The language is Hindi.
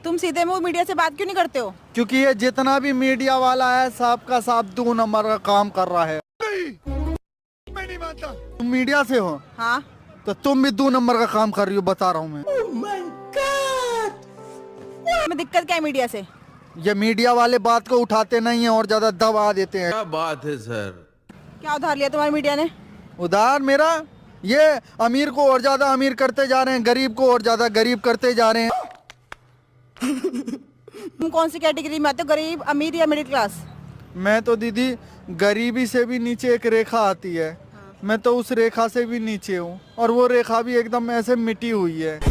तुम सीधे मुंह मीडिया से बात क्यों नहीं करते हो? क्योंकि ये जितना भी मीडिया वाला है सब का सब 2 नंबर का काम कर रहा है। मैं नहीं मानता। तुम मीडिया से हो? हाँ। तो तुम भी 2 नंबर का काम कर रही हो, बता रहा हूँ मैं। में दिक्कत क्या है मीडिया से? ये मीडिया वाले बात को उठाते नहीं है और ज्यादा दबा देते हैं। क्या बात है सर। क्या उधार लिया तुम्हारी मीडिया ने? उधार मेरा, ये अमीर को और ज्यादा अमीर करते जा रहे हैं, गरीब को और ज्यादा गरीब करते जा रहे हैं। तुम कौन सी कैटेगरी में आते हो, गरीब, अमीर या मिडिल क्लास? मैं तो दीदी गरीबी से भी नीचे एक रेखा आती है, मैं तो उस रेखा से भी नीचे हूँ और वो रेखा भी एकदम ऐसे मिटी हुई है।